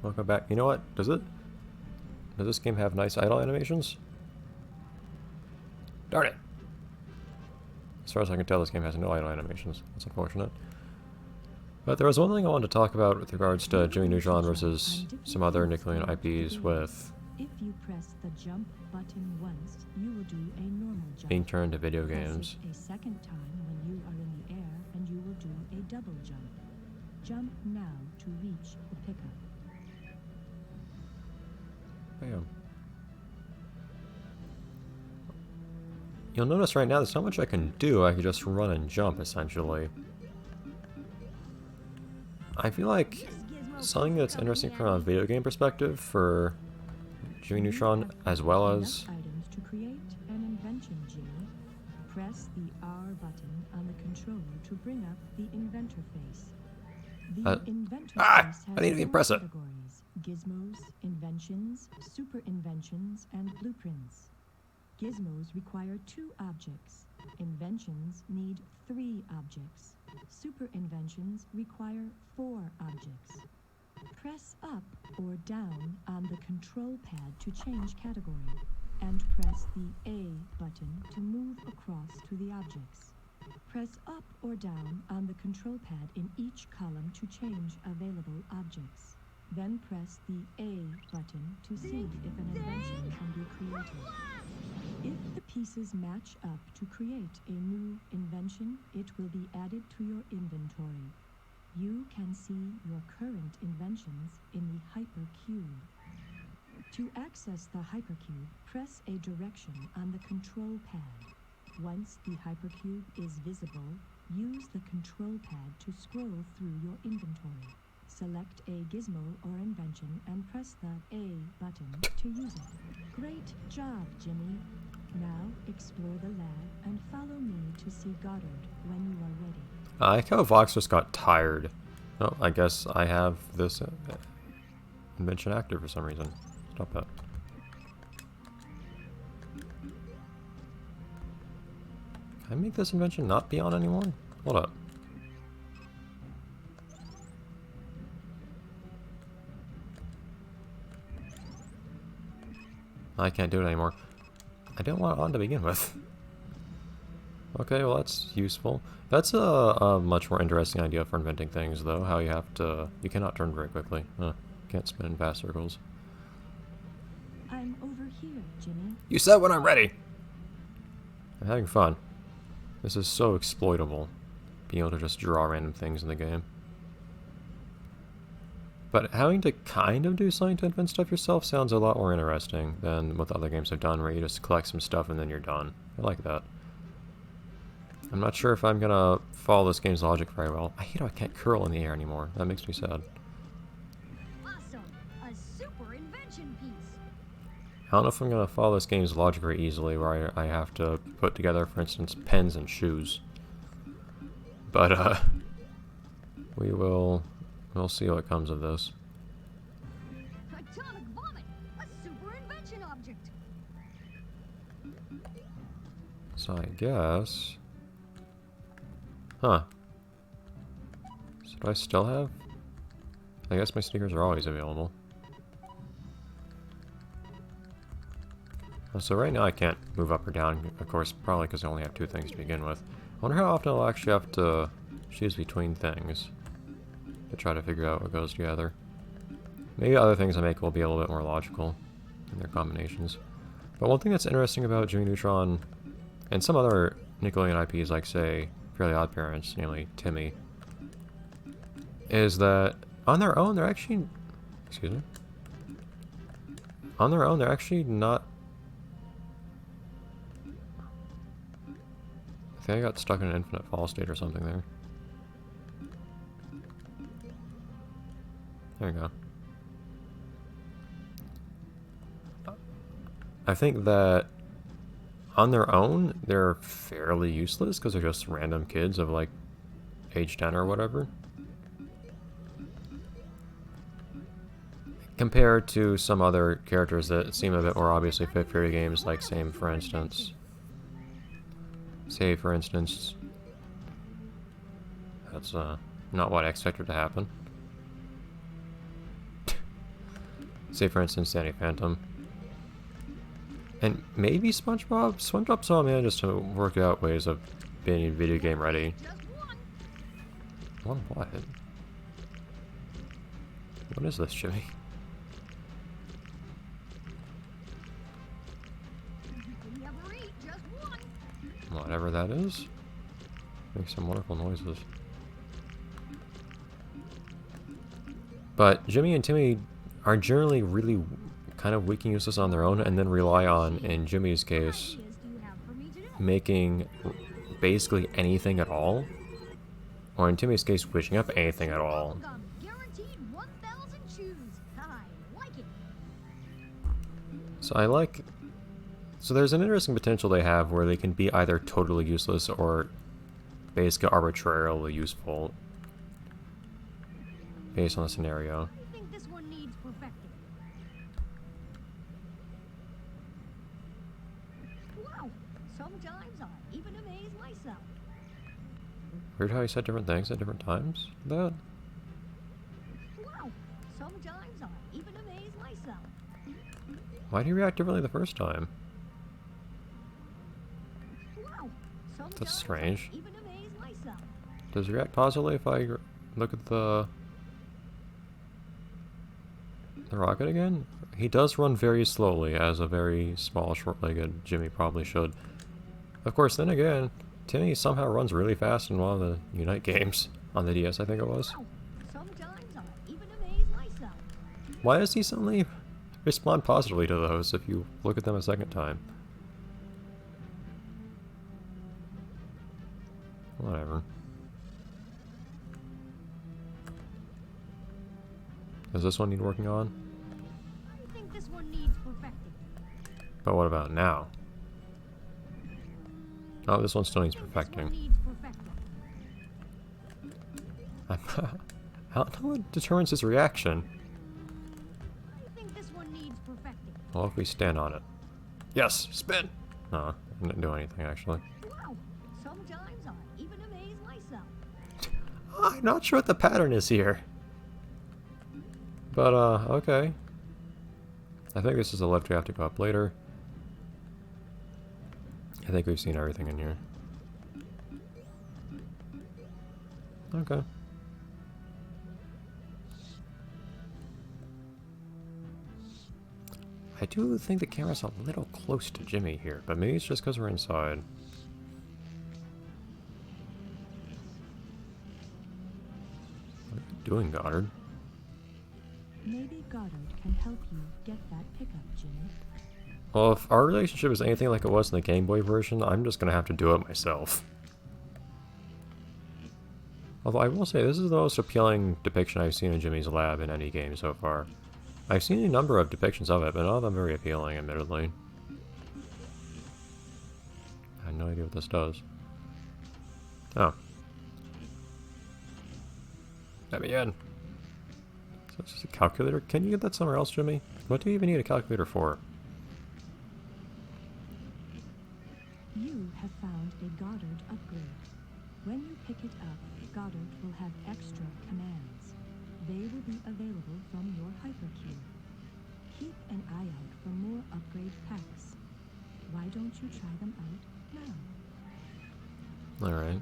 Welcome back. You know what? Does this game have nice idle animations? Darn it! As far as I can tell, this game has no idle animations. That's unfortunate. But there was one thing I wanted to talk about with regards to Jimmy Neutron versus some other Nickelodeon IPs with if you press the jump button once, you will do a normal jump. being turned to video Press games. it a second time when you are in the air, and you will do a double jump. Jump now to reach the pickup. Bam. You'll notice right now there's not much I can do. I can just run and jump, essentially. I feel like something that's interesting from a video game perspective for Jimmy Neutron, as well as... Items to create an invention, Jimmy. Press the R button on the controller to bring up the inventor face. The inventor face has I need to press it. categories: gizmos, inventions, super inventions, and blueprints. Gizmos require 2 objects. Inventions need 3 objects. Super inventions require 4 objects. Press up or down on the control pad to change category, and press the A button to move across to the objects. Press up or down on the control pad in each column to change available objects. Then press the A button to see if an invention can be created. If the pieces match up to create a new invention, it will be added to your inventory. You can see your current inventions in the hypercube. To access the hypercube, press a direction on the control pad. Once the hypercube is visible, use the control pad to scroll through your inventory. Select a gizmo or invention and press the A button to use it. Great job, Jimmy. Now explore the lab and follow me to see Goddard when you are ready. I like how Vox just got tired. Oh, I guess I have this invention active for some reason. Stop that. Can I make this invention not be on anymore? Hold up. I can't do it anymore. I didn't want it on to begin with. Okay, well that's useful. That's a much more interesting idea for inventing things, though. How you cannot turn very quickly. Can't spin in fast circles. I'm over here, Jimmy. You said when I'm ready! I'm having fun. This is so exploitable. Being able to just draw random things in the game. But having to kind of do something to invent stuff yourself sounds a lot more interesting than what the other games have done, where you just collect some stuff and then you're done. I like that. I'm not sure if I'm gonna follow this game's logic very well. I hate how I can't curl in the air anymore. That makes me sad. Awesome! A super invention piece! I don't know if I'm gonna follow this game's logic very easily, where I have to put together, for instance, pens and shoes. But, we'll see what comes of this. Atomic vomit! A super invention object! So I guess... Huh. So do I still have... I guess my sneakers are always available. So right now I can't move up or down, of course, probably because I only have 2 things to begin with. I wonder how often I'll actually have to choose between things to try to figure out what goes together. Maybe other things I make will be a little bit more logical in their combinations. But one thing that's interesting about Jimmy Neutron and some other Nickelodeon IPs, like, say, Fairly Odd Parents, namely Timmy, is that on their own they're actually... Excuse me? On their own they're actually not... I think I got stuck in an infinite fall state or something there. There we go. I think that on their own, they're fairly useless because they're just random kids of like age 10 or whatever. Compared to some other characters that seem a bit more obviously fit for video games, like say for instance, that's not what I expected to happen. Say, for instance, Danny Phantom. And maybe SpongeBob? SpongeBob somehow managed to work out ways of being video game ready. Just one. One what? What is this, Jimmy? Never eat, just one. Whatever that is. Makes some wonderful noises. But Jimmy and Timmy are generally really kind of weak and useless on their own, and then rely on, in Jimmy's case, Ideas do you have for me today? making basically anything at all. Or in Timmy's case, switching up anything at all. Bubblegum, guaranteed 1,000 chews. I like it. So I like... So there's an interesting potential they have where they can be either totally useless or basically arbitrarily useful based on the scenario. I think this one needs perfecting. Wow, sometimes I even amaze myself. Weird how he said different things at different times? That? Wow, sometimes I even amaze myself. Why did he react differently the first time? Wow, sometimes That's strange. I even amaze myself. Does he react positively if I look at the rocket again? He does run very slowly, as a very small, short-legged Jimmy probably should. Of course, then again, Timmy somehow runs really fast in one of the Unite games. On the DS, I think it was. Wow, sometimes I even amaze myself. Why does he suddenly respond positively to those if you look at them a second time? Whatever. Does this one need working on? I think this one needs perfecting. But what about now? Oh, this one still needs I think this one perfecting. needs perfecting. I don't know what determines his reaction. I think this one needs perfecting. Well, if we stand on it. Yes! Spin! No, I didn't do anything, actually. Wow, sometimes I even amaze myself. I'm not sure what the pattern is here. But, okay. I think this is the lift we have to go up later. I think we've seen everything in here. Okay. I do think the camera's a little close to Jimmy here, but maybe it's just because we're inside. What are you doing, Goddard? Maybe Goddard can help you get that pickup, Jimmy. Well, if our relationship is anything like it was in the Game Boy version, I'm just gonna have to do it myself. Although I will say, this is the most appealing depiction I've seen of Jimmy's lab in any game so far. I've seen a number of depictions of it, but none of them very appealing, admittedly. I have no idea what this does. Oh. Let me in. So it's just a calculator? Can you get that somewhere else, Jimmy? What do you even need a calculator for? You have found a Goddard upgrade. When you pick it up, Goddard will have extra commands. They will be available from your hypercube. Keep an eye out for more upgrade packs. Why don't you try them out now? Alright.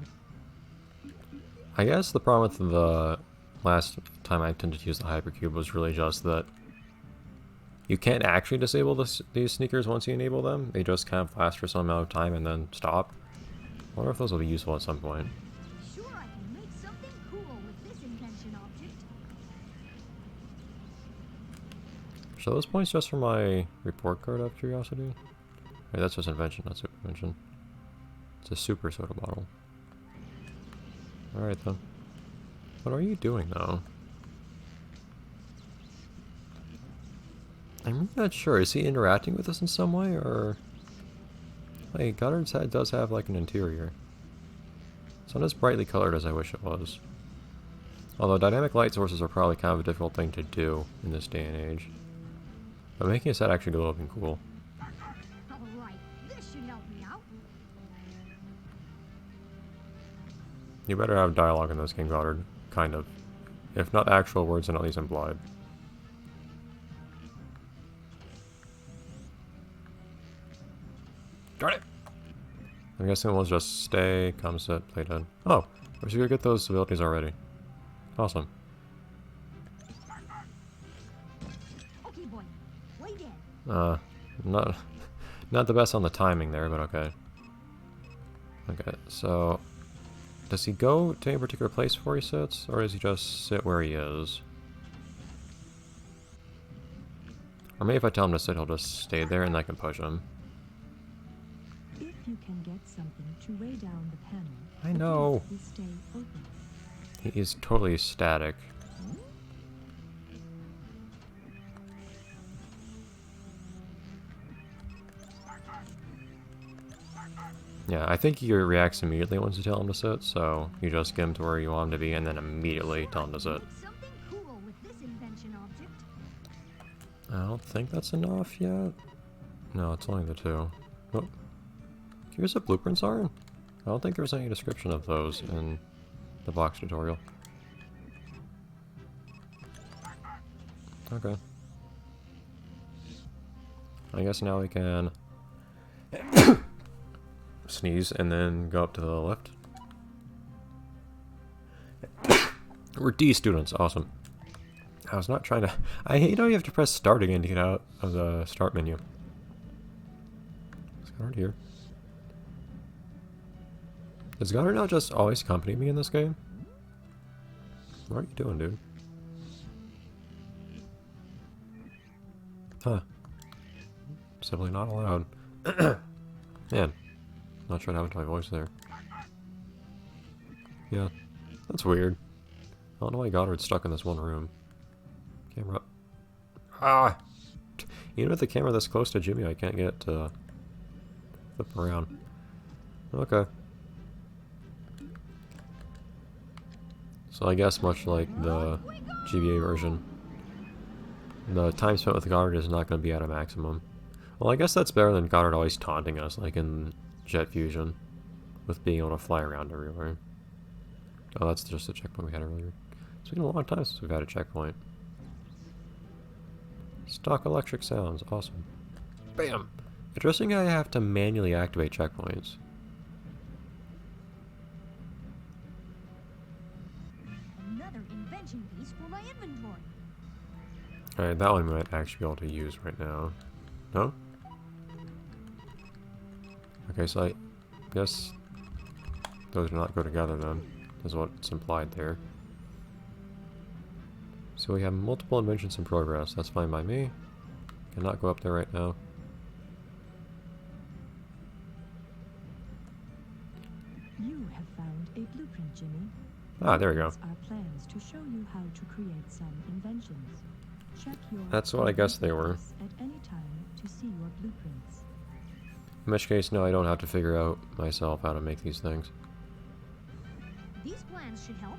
I guess the problem with the last time I attempted to use the hypercube was really just that you can't actually disable these sneakers once you enable them. They just kind of last for some amount of time and then stop. I wonder if those will be useful at some point. Sure, I can make something cool with this invention object. So those points just for my report card out of curiosity? Wait, that's just invention, not super invention. It's a super soda bottle. Alright then. What are you doing though? I'm really not sure. Is he interacting with us in some way, or... Hey, Goddard's head does have like an interior. It's not as brightly colored as I wish it was. Although dynamic light sources are probably kind of a difficult thing to do in this day and age. But making his head actually glow would be cool. Alright, this should help me out. You better have dialogue in this game, Goddard. Kind of. If not actual words, then at least implied. Darn it! I'm guessing we'll just stay, come sit, play dead. Oh, we're just gonna get those abilities already. Awesome. Okay, boy. Play dead. Not the best on the timing there, but okay. Okay, so does he go to any particular place before he sits, or does he just sit where he is? Or maybe if I tell him to sit, he'll just stay there and I can push him. If you can get something to weigh down the panel, I know. the gates will stay open. He is totally static. Yeah, I think he reacts immediately once you tell him to sit, so you just get him to where you want him to be and then immediately tell him to sit. Make something cool with this invention object. I don't think that's enough yet. No, it's only the two. Oh. Here's what blueprints are? I don't think there's any description of those in the box tutorial. Okay. I guess now we can sneeze and then go up to the left. We're D students, awesome. I was not trying to... I hate how you have to press start again to get out of the start menu. Is Goddard here? Does Goddard not just always accompany me in this game? What are you doing, dude? Huh. Simply not allowed. Man. Not sure what happened to my voice there. Yeah. That's weird. I don't know why Goddard's stuck in this one room. Camera up. Ah! Even with the camera this close to Jimmy, I can't get flip around. Okay. So I guess much like the GBA version, the time spent with Goddard is not going to be at a maximum. Well, I guess that's better than Goddard always taunting us, like in Jet Fusion, with being able to fly around everywhere. Oh, that's just the checkpoint we had earlier. It's been a long time since we've had a checkpoint. Stock electric sounds, awesome. Bam! Interesting how you have to manually activate checkpoints. Another invention piece for my inventory. Alright, that one we might actually be able to use right now. No? Okay, so I guess those do not go together then, is what's implied there. So we have multiple inventions in progress. That's fine by me. Cannot go up there right now. You have found a blueprint, Jimmy. Ah, there we go. These are plans to show you how to create some inventions. Check your That's what I guess they were. at any time to see your blueprints. In which case, no, I don't have to figure out myself how to make these things. These plans should help.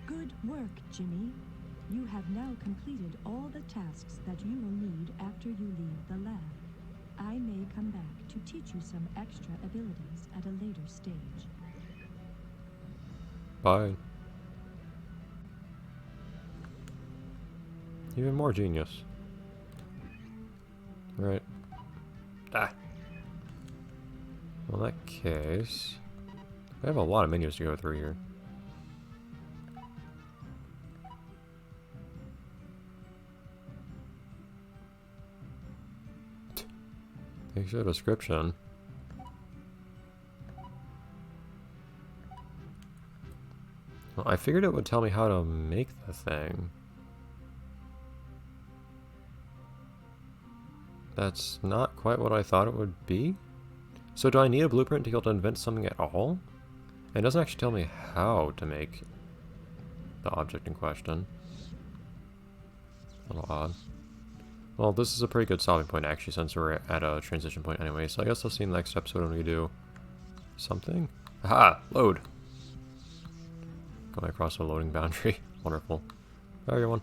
Good work, Jimmy. You have now completed all the tasks that you will need after you leave the lab. I may come back to teach you some extra abilities at a later stage. Bye. Even more genius. Right. Ah. Well, in that case, we have a lot of menus to go through here. Thanks for the description. Well, I figured it would tell me how to make the thing. That's not quite what I thought it would be. So do I need a blueprint to be able to invent something at all? It doesn't actually tell me how to make the object in question. A little odd. Well, this is a pretty good stopping point actually, since we're at a transition point anyway, so I guess I'll see you in the next episode when we do something. Aha! Load! Going across the loading boundary. Wonderful. Bye everyone.